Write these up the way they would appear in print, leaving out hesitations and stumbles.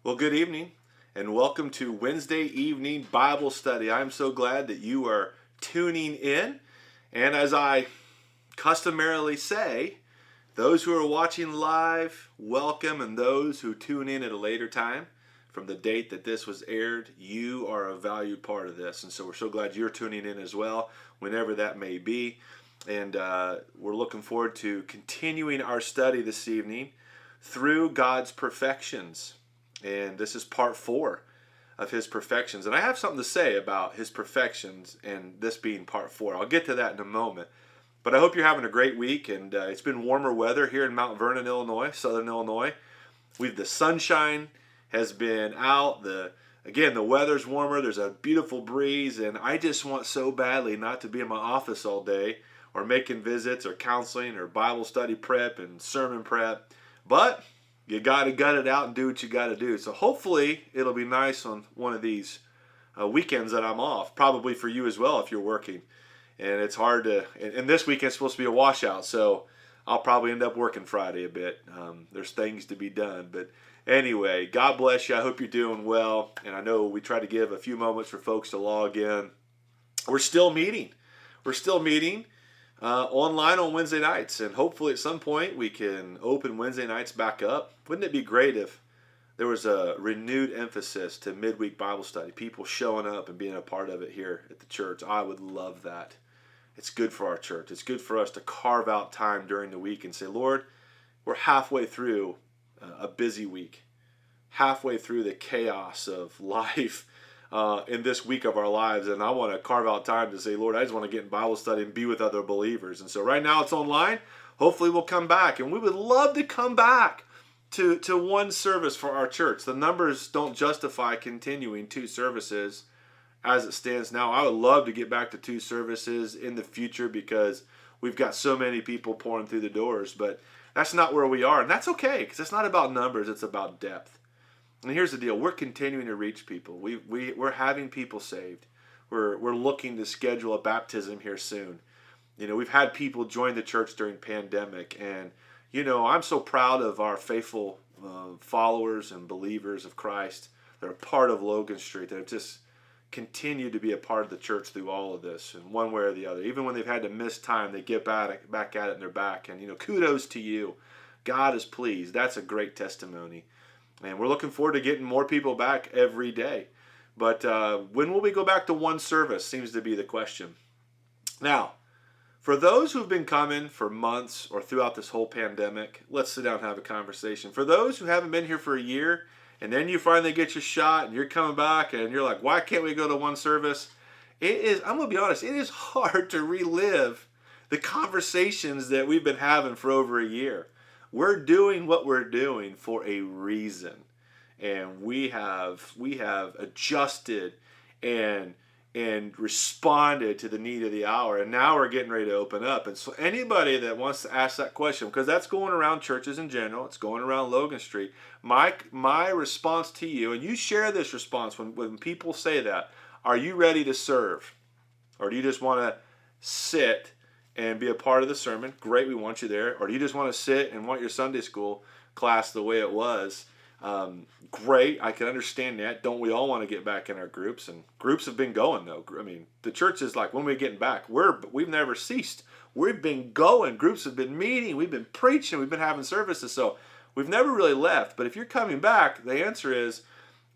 Well, good evening and welcome to Wednesday evening Bible study. I'm so glad that you are tuning in. And as I customarily say, those who are watching live, welcome, and those who tune in at a later time from the date that this was aired, you are a valued part of this. And so we're so glad you're tuning in as well, whenever that may be. And we're looking forward to continuing our study this evening through God's perfections. And this is part 4 of his perfections. And I have something to say about his perfections and this being part 4. I'll get to that in a moment. But I hope you're having a great week. And it's been warmer weather here in Mount Vernon, Illinois, southern Illinois. The sunshine has been out. The weather's warmer. There's a beautiful breeze. And I just want so badly not to be in my office all day or making visits or counseling or Bible study prep and sermon prep. But you got to gut it out and do what you got to do. So hopefully it'll be nice on one of these weekends that I'm off. Probably for you as well if you're working. And it's hard to, and this weekend's supposed to be a washout. So I'll probably end up working Friday a bit. There's things to be done. But anyway, God bless you. I hope you're doing well. And I know we try to give a few moments for folks to log in. We're still meeting. Online on Wednesday nights, and hopefully at some point we can open Wednesday nights back up. Wouldn't it be great if there was a renewed emphasis to midweek Bible study, people showing up and being a part of it here at the church? I would love that. It's good for our church. It's good for us to carve out time during the week and say, Lord, we're halfway through a busy week, halfway through the chaos of life in this week of our lives, and I want to carve out time to say, Lord, I just want to get in Bible study and be with other believers. And so right now it's online. Hopefully we'll come back, and we would love to come back to one service for our church. The numbers don't justify continuing 2 services as it stands now. I would love to get back to 2 services in the future because we've got so many people pouring through the doors, but that's not where we are, and that's okay because it's not about numbers, it's about depth. And here's the deal: we're continuing to reach people. We're having people saved. We're looking to schedule a baptism here soon. We've had people join the church during pandemic, and I'm so proud of our faithful followers and believers of Christ that are part of Logan Street, that have just continued to be a part of the church through all of this, in one way or the other. Even when they've had to miss time, they get back at it and they're back. And kudos to you. God is pleased. That's a great testimony. And we're looking forward to getting more people back every day. But when will we go back to one service seems to be the question. Now, for those who've been coming for months or throughout this whole pandemic, let's sit down and have a conversation. For those who haven't been here for a year, and then you finally get your shot and you're coming back and you're like, why can't we go to one service? I'm going to be honest, it is hard to relive the conversations that we've been having for over a year. We're doing what we're doing for a reason, and we have adjusted and responded to the need of the hour, and now we're getting ready to open up. And so anybody that wants to ask that question, because that's going around churches in general, it's going around Logan Street, my response to you, and you share this response when people say that, are you ready to serve? Or do you just want to sit and be a part of the sermon? Great, we want you there. Or do you just want to sit and want your Sunday school class the way it was? Great, I can understand that. Don't we all want to get back in our groups? And groups have been going, though. I mean, the church is like, when we're getting back, we've never ceased. We've been going. Groups have been meeting. We've been preaching. We've been having services. So we've never really left. But if you're coming back, the answer is,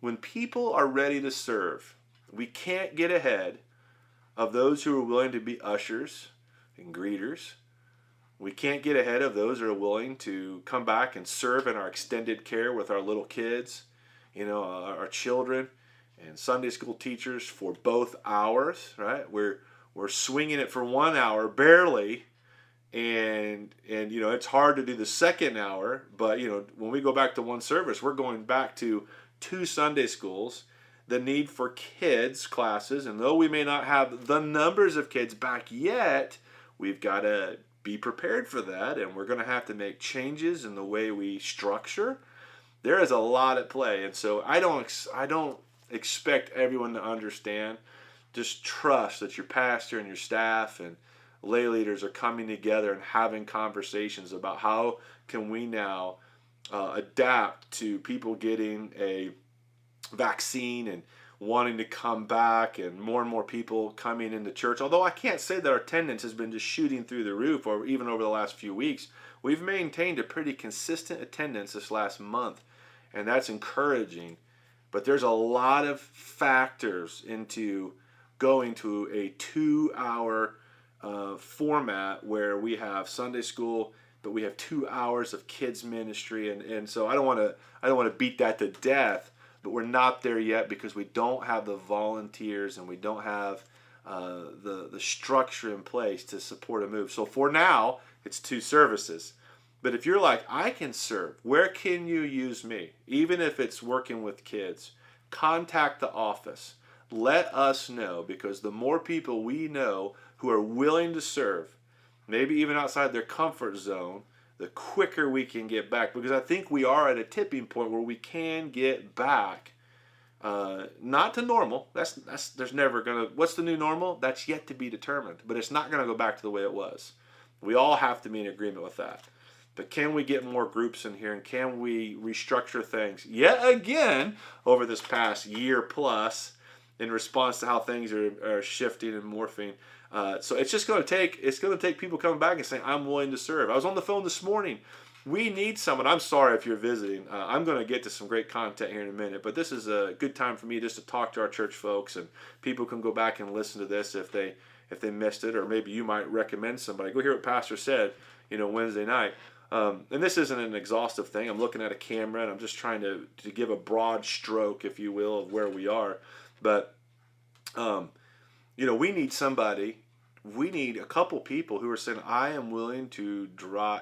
when people are ready to serve, we can't get ahead of those who are willing to be ushers and greeters. We can't get ahead of those who are willing to come back and serve in our extended care with our little kids, our children, and Sunday school teachers for both hours, right? We're swinging it for 1 hour, barely, and it's hard to do the second hour, but when we go back to one service, we're going back to 2 Sunday schools, the need for kids classes, and though we may not have the numbers of kids back yet, we've got to be prepared for that, and we're going to have to make changes in the way we structure. There is a lot at play, and so I don't expect everyone to understand. Just trust that your pastor and your staff and lay leaders are coming together and having conversations about how can we now adapt to people getting a vaccine and wanting to come back, and more people coming into church. Although I can't say that our attendance has been just shooting through the roof, or even over the last few weeks. We've maintained a pretty consistent attendance this last month, and that's encouraging. But there's a lot of factors into going to a 2-hour format where we have Sunday school, but we have 2 hours of kids ministry, and so I don't want to beat that to death, but we're not there yet because we don't have the volunteers and we don't have the structure in place to support a move. So for now, it's 2 services. But if you're like, I can serve, where can you use me? Even if it's working with kids, contact the office. Let us know, because the more people we know who are willing to serve, maybe even outside their comfort zone, the quicker we can get back. Because I think we are at a tipping point where we can get back, not to normal. There's never gonna. What's the new normal? That's yet to be determined. But it's not gonna go back to the way it was. We all have to be in agreement with that. But can we get more groups in here, and can we restructure things yet again over this past year plus in response to how things are shifting and morphing? So it's just going to take people coming back and saying, I'm willing to serve. I was on the phone this morning. We need someone. I'm sorry if you're visiting. I'm going to get to some great content here in a minute, but this is a good time for me just to talk to our church folks, and people can go back and listen to this if they missed it, or maybe you might recommend somebody. Go hear what Pastor said, Wednesday night. And this isn't an exhaustive thing. I'm looking at a camera, and I'm just trying to give a broad stroke, if you will, of where we are. But we need somebody. We need a couple people who are saying, I am willing to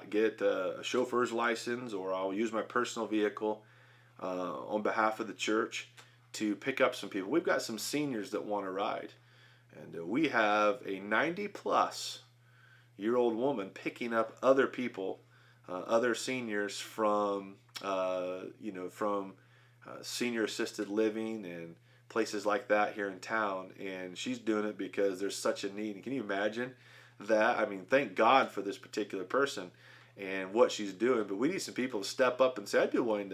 get a chauffeur's license, or I'll use my personal vehicle on behalf of the church to pick up some people. We've got some seniors that want to ride. And we have a 90-plus-year-old woman picking up other people, other seniors from senior assisted living and places like that here in town, and she's doing it because there's such a need. And can you imagine that? I mean, thank God for this particular person and what she's doing, but we need some people to step up and say, I'd be willing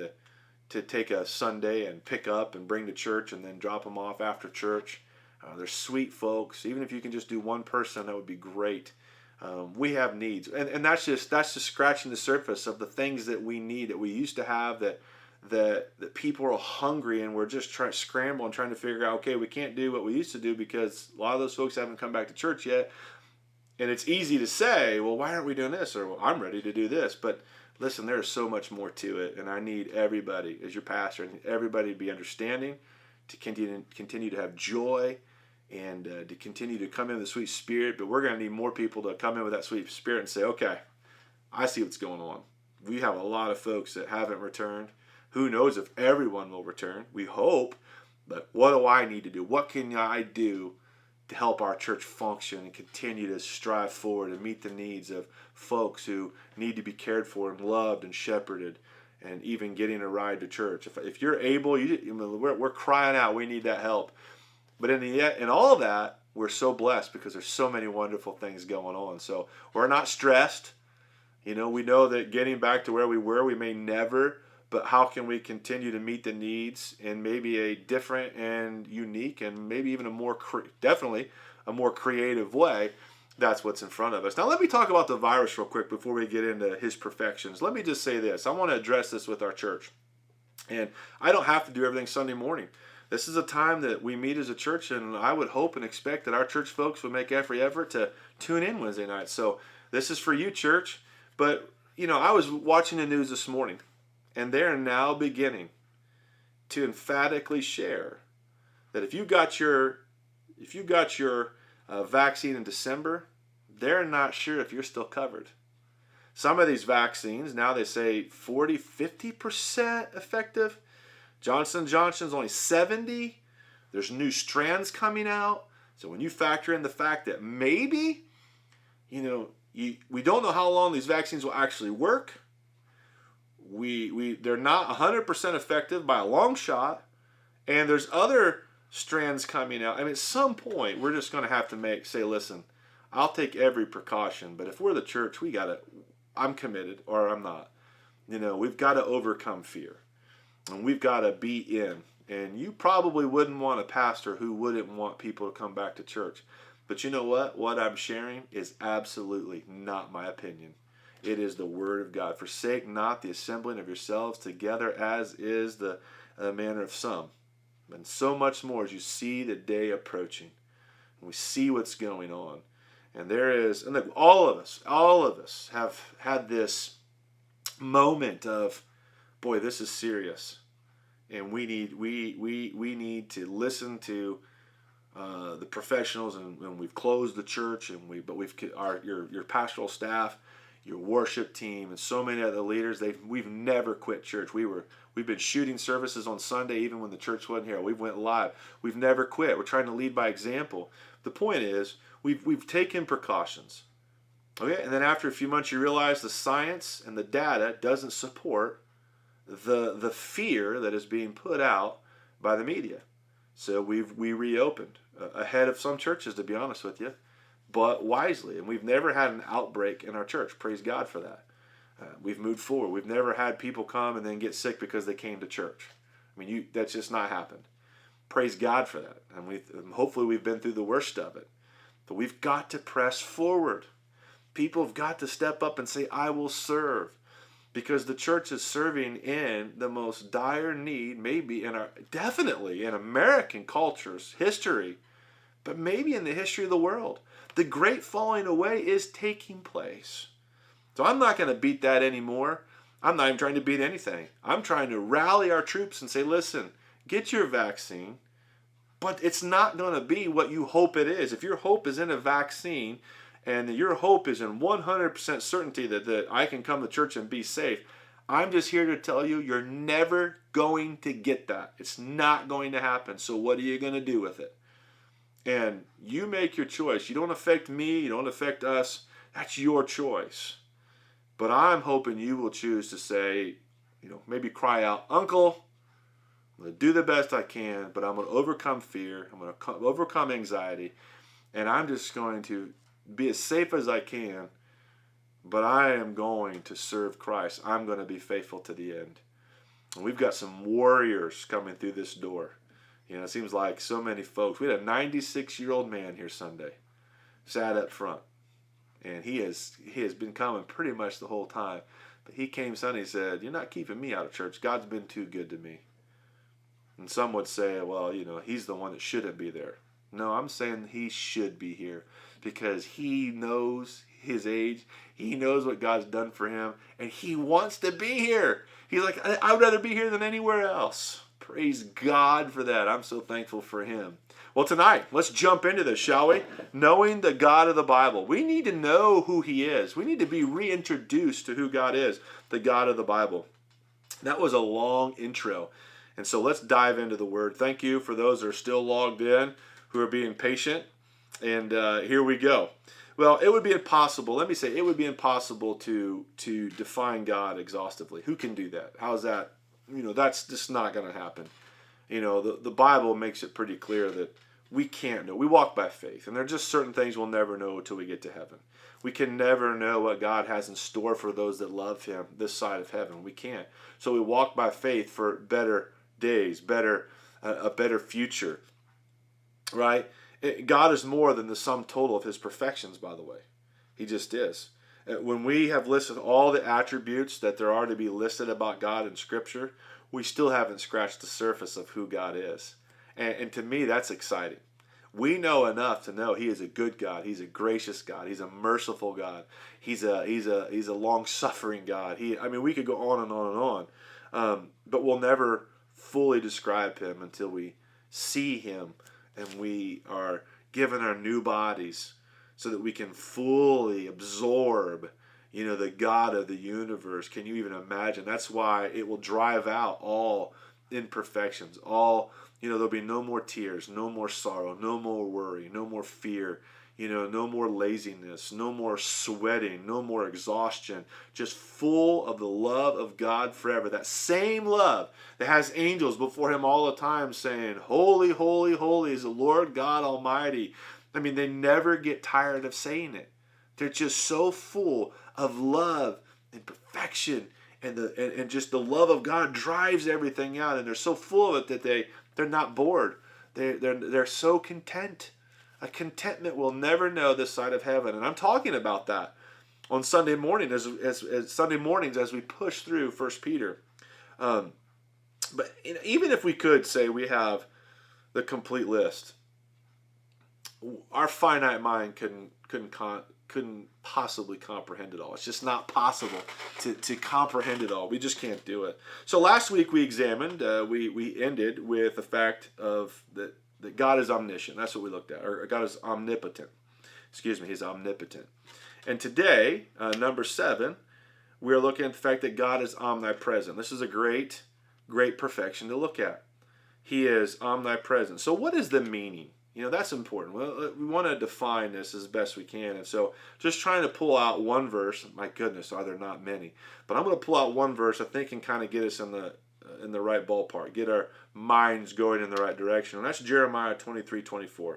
to take a Sunday and pick up and bring to church and then drop them off after church. They're sweet folks. Even if you can just do one person, that would be great. We have needs, and that's just scratching the surface of the things that we need, that we used to have, that people are hungry, and we're just trying to scramble and trying to figure out, okay, we can't do what we used to do because a lot of those folks haven't come back to church yet. And it's easy to say, well, why aren't we doing this? Or, well, I'm ready to do this. But listen, there's so much more to it, and I need everybody, as your pastor, and everybody to be understanding, to continue to have joy, and to continue to come in with the sweet spirit. But we're going to need more people to come in with that sweet spirit and say, okay, I see what's going on. We have a lot of folks that haven't returned. Who knows if everyone will return? We hope. But what do I need to do? What can I do to help our church function and continue to strive forward and meet the needs of folks who need to be cared for and loved and shepherded, and even getting a ride to church? If you're able, we're crying out. We need that help. But in all that, we're so blessed because there's so many wonderful things going on. So we're not stressed. We know that getting back to where we were, we may never, but how can we continue to meet the needs in maybe a different and unique, and maybe even definitely a more creative way? That's what's in front of us. Now let me talk about the virus real quick before we get into his perfections. Let me just say this. I want to address this with our church. And I don't have to do everything Sunday morning. This is a time that we meet as a church, and I would hope and expect that our church folks would make every effort to tune in Wednesday night. So this is for you, church. But, I was watching the news this morning, and they're now beginning to emphatically share that if you got your vaccine in December, they're not sure if you're still covered. Some of these vaccines, now they say 40, 50% effective. Johnson & Johnson's only 70. There's new strands coming out. So when you factor in the fact that maybe, we don't know how long these vaccines will actually work. They're not 100% effective by a long shot. And there's other strands coming out. I mean, at some point, we're just going to have to say, listen, I'll take every precaution. But if we're the church, I'm committed, or I'm not. we've got to overcome fear, and we've got to be in. And you probably wouldn't want a pastor who wouldn't want people to come back to church. But you know what? What I'm sharing is absolutely not my opinion. It is the word of God. Forsake not the assembling of yourselves together, as is the manner of some. And so much more as you see the day approaching. And we see what's going on. And there is, and look, all of us have had this moment of, boy, this is serious. And we need to listen to the professionals, and we've closed the church, but your pastoral staff, your worship team, and so many other leaders. We've never quit church. We've been shooting services on Sunday even when the church wasn't here. We went live. We've never quit. We're trying to lead by example. The point is we've taken precautions. Okay, and then after a few months, you realize the science and the data doesn't support the fear that is being put out by the media. So we reopened ahead of some churches, to be honest with you, but wisely. And we've never had an outbreak in our church. Praise God for that. We've moved forward. We've never had people come and then get sick because they came to church. I mean, that's just not happened. Praise God for that. And hopefully we've been through the worst of it. But we've got to press forward. People have got to step up and say, I will serve. Because the church is serving in the most dire need, definitely in American culture's history, but maybe in the history of the world. The great falling away is taking place. So I'm not going to beat that anymore. I'm not even trying to beat anything. I'm trying to rally our troops and say, listen, get your vaccine, but it's not going to be what you hope it is. If your hope is in a vaccine, and your hope is in 100% certainty that I can come to church and be safe, I'm just here to tell you, you're never going to get that. It's not going to happen. So what are you going to do with it? And you make your choice. You don't affect me. You don't affect us. That's your choice. But I'm hoping you will choose to say, maybe cry out, Uncle, I'm going to do the best I can, but I'm going to overcome fear. I'm going to overcome anxiety. And I'm just going to be as safe as I can, but I am going to serve Christ. I'm going to be faithful to the end. And we've got some warriors coming through this door. It seems like so many folks. We had a 96-year-old man here Sunday, sat up front, and he has been coming pretty much the whole time. But he came Sunday and said, you're not keeping me out of church. God's been too good to me. And some would say, well, he's the one that shouldn't be there. No, I'm saying he should be here because he knows his age. He knows what God's done for him, and he wants to be here. He's like, I would rather be here than anywhere else. Praise God for that. I'm so thankful for him. Well, tonight, let's jump into this, shall we? Knowing the God of the Bible. We need to know who he is. We need to be reintroduced to who God is, the God of the Bible. That was a long intro. And so let's dive into the word. Thank you for those that are still logged in, who are being patient. And here we go. Well, it would be impossible. Let me say, it would be impossible to define God exhaustively. Who can do that? How's that? That's just not going to happen. The Bible makes it pretty clear that we can't know. We walk by faith, and there are just certain things we'll never know until we get to heaven. We can never know what God has in store for those that love him this side of heaven. We can't. So we walk by faith for better days, a better future, right? God is more than the sum total of his perfections, by the way. He just is. When we have listed all the attributes that there are to be listed about God in Scripture, we still haven't scratched the surface of who God is. And to me, that's exciting. We know enough to know he is a good God. He's a gracious God. He's a merciful God. He's a long-suffering God. We could go on and on and on. But we'll never fully describe him until we see him and we are given our new bodies so that we can fully absorb, the God of the universe. Can you even imagine? That's why it will drive out all imperfections. There'll be no more tears, no more sorrow, no more worry, no more fear, no more laziness, no more sweating, no more exhaustion, just full of the love of God forever. That same love that has angels before him all the time saying, holy, holy, holy is the Lord God Almighty. They never get tired of saying it. They're just so full of love and perfection and just the love of God drives everything out, and they're so full of it that they're not bored. They're so content. A contentment we'll never know this side of heaven. And I'm talking about that on Sunday morning as Sunday mornings as we push through 1 Peter. But even if we could say we have the complete list, our finite mind couldn't possibly comprehend it all. It's just not possible to comprehend it all. We just can't do it. So last week we examined, we ended with the fact of that God is omniscient. That's what we looked at. Or God is omnipotent. Excuse me, he's omnipotent. And today, number 7, we're looking at the fact that God is omnipresent. This is a great perfection to look at. He is omnipresent. So what is the meaning? That's important. Well, we want to define this as best we can. And so just trying to pull out one verse, my goodness, are there not many? But I'm going to pull out one verse I think can kind of get us in the right ballpark, get our minds going in the right direction. And that's Jeremiah 23:24,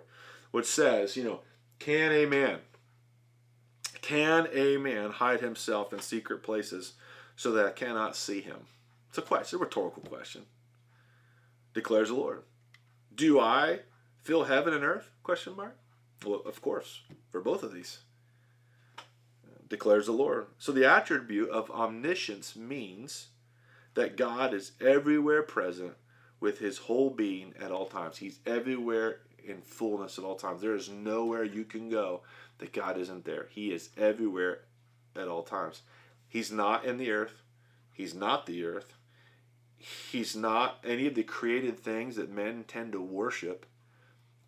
which says, can a man hide himself in secret places so that I cannot see him? It's a question, a rhetorical question. Declares the Lord. Do I fill heaven and earth? Question mark. Well, of course, for both of these. Declares the Lord. So the attribute of omniscience means that God is everywhere present with his whole being at all times. He's everywhere in fullness at all times. There is nowhere you can go that God isn't there. He is everywhere at all times. He's not in the earth. He's not the earth. He's not any of the created things that men tend to worship.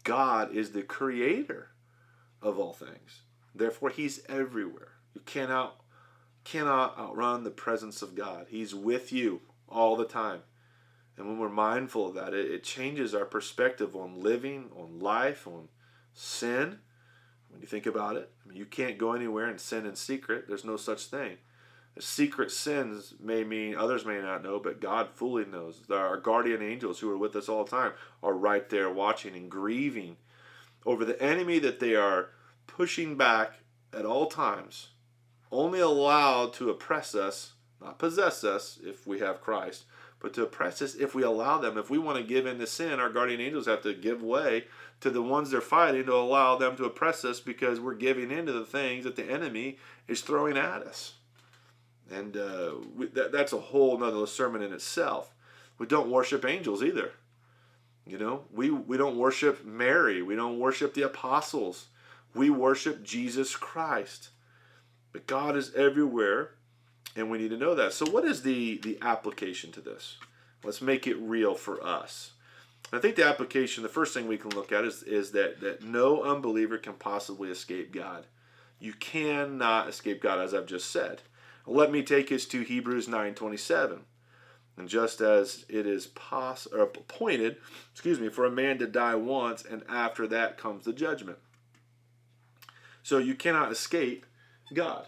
God is the creator of all things. Therefore, he's everywhere. You cannot outrun the presence of God. He's with you all the time. And when we're mindful of that, it changes our perspective on living, on life, on sin. When you think about it, you can't go anywhere and sin in secret. There's no such thing. Secret sins may mean others may not know, but God fully knows. Our guardian angels who are with us all the time are right there watching and grieving over the enemy that they are pushing back at all times, only allowed to oppress us, not possess us if we have Christ, but to oppress us if we allow them. If we want to give in to sin, our guardian angels have to give way to the ones they're fighting to allow them to oppress us because we're giving in to the things that the enemy is throwing at us. And that's a whole nother sermon in itself. We don't worship angels either. We don't worship Mary. We don't worship the apostles. We worship Jesus Christ. But God is everywhere, and we need to know that. So what is the application to this? Let's make it real for us. I think the application, the first thing we can look at is that no unbeliever can possibly escape God. You cannot escape God, as I've just said. Let me take us to Hebrews 9:27. And just as it is appointed, for a man to die once, and after that comes the judgment. So you cannot escape God.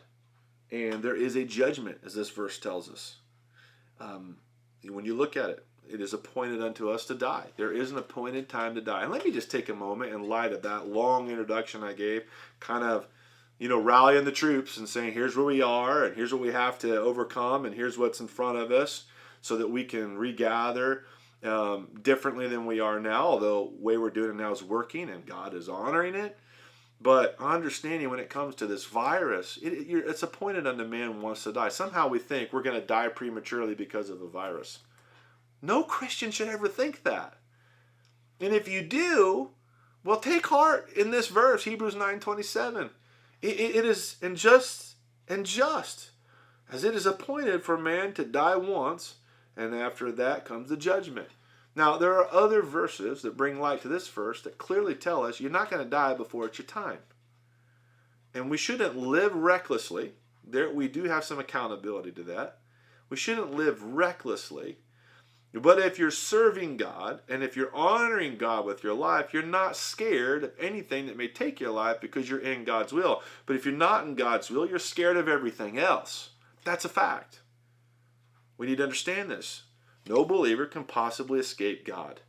And there is a judgment, as this verse tells us. When you look at it, it is appointed unto us to die. There is an appointed time to die. And let me just take a moment in light of that long introduction I gave, kind of rallying the troops and saying, here's where we are, and here's what we have to overcome, and here's what's in front of us, so that we can regather differently than we are now, although the way we're doing it now is working, and God is honoring it. But understanding when it comes to this virus, it's appointed unto man wants to die. Somehow we think we're going to die prematurely because of a virus. No Christian should ever think that. And if you do, well, take heart in this verse, Hebrews 9:27. It is just as it is appointed for man to die once, and after that comes the judgment. Now, there are other verses that bring light to this verse that clearly tell us you're not going to die before it's your time. And we shouldn't live recklessly. We do have some accountability to that. We shouldn't live recklessly. But if you're serving God, and if you're honoring God with your life, you're not scared of anything that may take your life because you're in God's will. But if you're not in God's will, you're scared of everything else. That's a fact. We need to understand this. No believer can possibly escape God.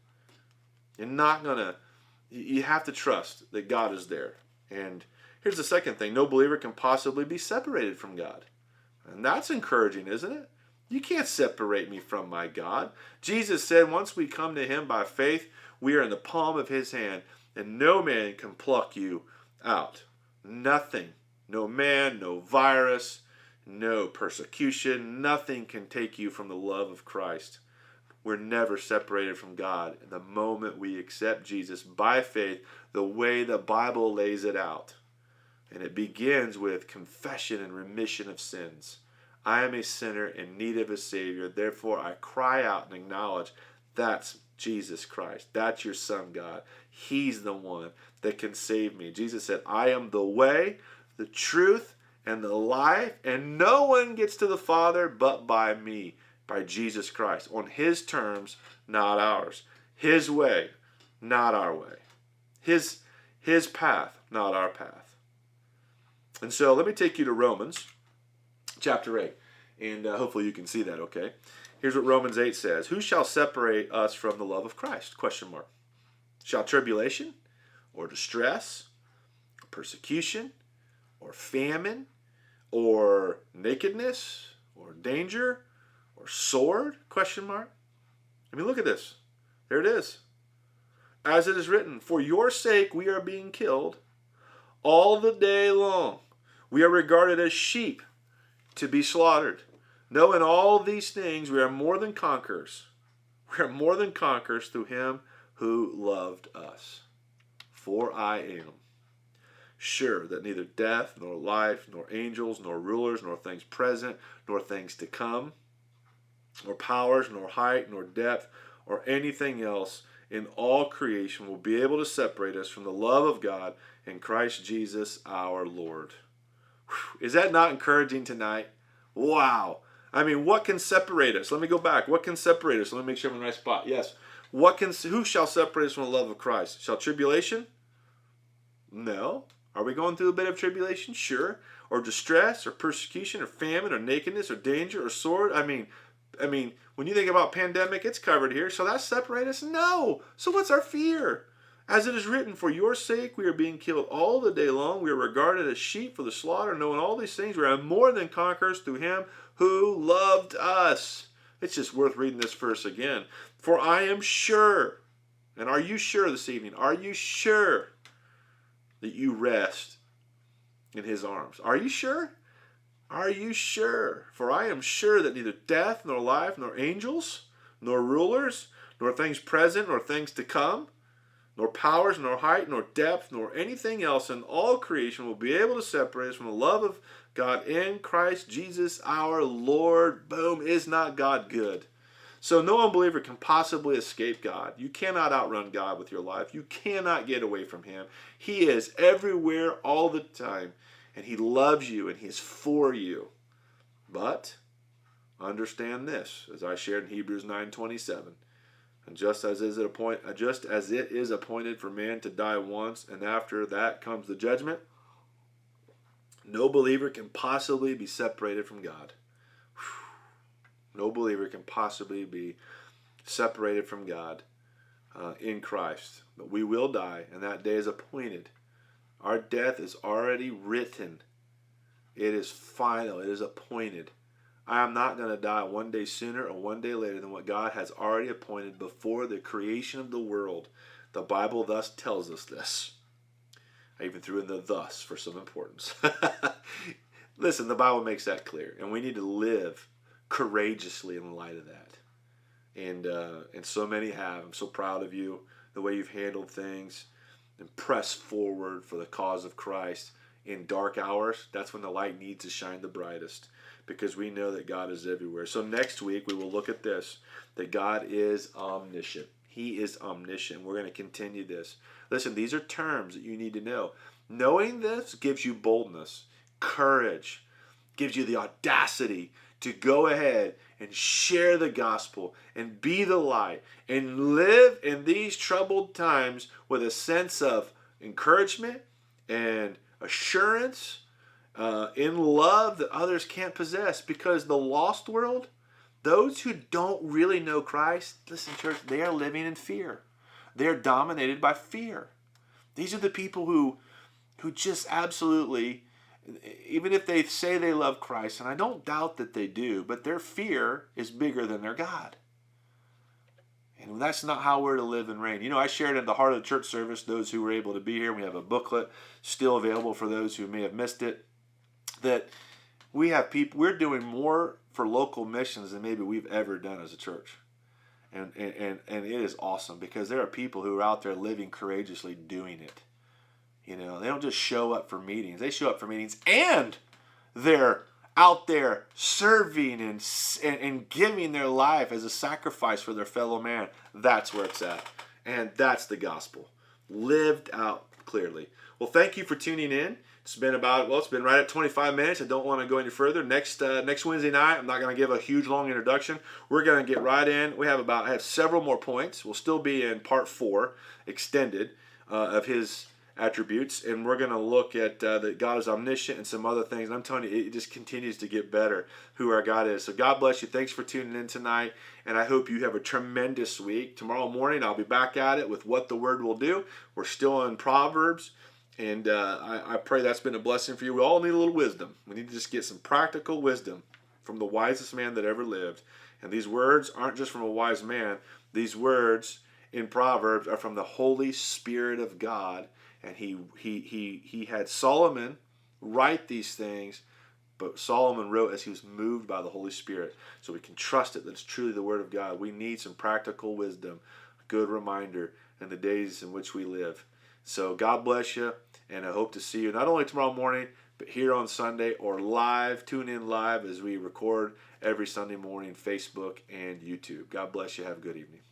You have to trust that God is there. And here's the second thing. No believer can possibly be separated from God. And that's encouraging, isn't it? You can't separate me from my God. Jesus said once we come to him by faith, we are in the palm of his hand, and no man can pluck you out. Nothing. No man, no virus, no persecution, nothing can take you from the love of Christ. We're never separated from God the moment we accept Jesus by faith, the way the Bible lays it out. And it begins with confession and remission of sins. I am a sinner in need of a Savior. Therefore, I cry out and acknowledge that's Jesus Christ. That's your Son, God. He's the one that can save me. Jesus said, I am the way, the truth, and the life, and no one gets to the Father but by me, by Jesus Christ, on his terms, not ours. His way, not our way. His path, not our path. And so let me take you to Romans chapter 8, and hopefully you can see that okay. Here's what Romans 8 says. Who shall separate us from the love of Christ? Question mark. Shall tribulation, or distress, or persecution, or famine, or nakedness, or danger, or sword? Question mark. I mean, look at this. There it is. As it is written, for your sake we are being killed all the day long. We are regarded as sheep to be slaughtered. No, in all these things we are more than conquerors. We are more than conquerors through him who loved us. For I am sure that neither death, nor life, nor angels, nor rulers, nor things present, nor things to come, nor powers, nor height, nor depth, or anything else in all creation will be able to separate us from the love of God in Christ Jesus our Lord. Whew. Is that not encouraging tonight? Wow. I mean, what can separate us? Let me go back. What can separate us? Let me make sure I'm in the right spot. Yes. Who shall separate us from the love of Christ? Shall tribulation? No. Are we going through a bit of tribulation? Sure. Or distress, or persecution, or famine, or nakedness, or danger, or sword? I mean, when you think about pandemic, it's covered here. So that separate us? No. So what's our fear? As it is written, for your sake we are being killed all the day long. We are regarded as sheep for the slaughter. Knowing all these things, we are more than conquerors through him who loved us. It's just worth reading this verse again. For I am sure, and are you sure this evening? Are you sure that you rest in his arms? Are you sure? Are you sure? For I am sure that neither death, nor life, nor angels, nor rulers, nor things present, nor things to come, nor powers, nor height, nor depth, nor anything else in all creation will be able to separate us from the love of God in Christ Jesus our Lord. Boom. Is not God good? So no unbeliever can possibly escape God. You cannot outrun God with your life. You cannot get away from him. He is everywhere all the time, and he loves you, and he is for you. But understand this, as I shared in Hebrews 9:27. And just as it is appointed for man to die once, and after that comes the judgment, no believer can possibly be separated from God. No believer can possibly be separated from God in Christ. But we will die, and that day is appointed. Our death is already written. It is final. It is appointed. I am not going to die one day sooner or one day later than what God has already appointed before the creation of the world. The Bible thus tells us this. I even threw in the thus for some importance. Listen, the Bible makes that clear, and we need to live courageously in light of that. And so many have. I'm so proud of you, the way you've handled things and pressed forward for the cause of Christ. In dark hours, that's when the light needs to shine the brightest, because we know that God is everywhere. So next week we will look at this, that God is omniscient. He is omniscient. We're going to continue this. Listen, these are terms that you need to know. Knowing this gives you boldness, courage, gives you the audacity to go ahead and share the gospel and be the light and live in these troubled times with a sense of encouragement and assurance in love that others can't possess. Because the lost world, those who don't really know Christ, listen, church, they are living in fear. They are dominated by fear. These are the people who just absolutely even if they say they love Christ, and I don't doubt that they do, but their fear is bigger than their God. And that's not how we're to live and reign. You know, I shared in the Heart of the Church service, those who were able to be here, we have a booklet still available for those who may have missed it, that we have people, we're doing more for local missions than maybe we've ever done as a church. And it is awesome because there are people who are out there living courageously doing it. You know, they don't just show up for meetings. They show up for meetings and they're out there serving and giving their life as a sacrifice for their fellow man. That's where it's at. And that's the gospel, lived out clearly. Well, thank you for tuning in. It's been it's been right at 25 minutes. I don't want to go any further. Next Wednesday night, I'm not going to give a huge long introduction. We're going to get right in. I have several more points. We'll still be in part 4, extended, of his attributes, and we're going to look at that God is omniscient and some other things. And I'm telling you, it just continues to get better who our God is. So God bless you. Thanks for tuning in tonight, and I hope you have a tremendous week. Tomorrow morning, I'll be back at it with what the Word will do. We're still in Proverbs, and I pray that's been a blessing for you. We all need a little wisdom. We need to just get some practical wisdom from the wisest man that ever lived. And these words aren't just from a wise man. These words in Proverbs are from the Holy Spirit of God. And he had Solomon write these things, but Solomon wrote as he was moved by the Holy Spirit. So we can trust it that it's truly the Word of God. We need some practical wisdom, a good reminder in the days in which we live. So God bless you, and I hope to see you not only tomorrow morning, but here on Sunday or live. Tune in live as we record every Sunday morning, Facebook and YouTube. God bless you. Have a good evening.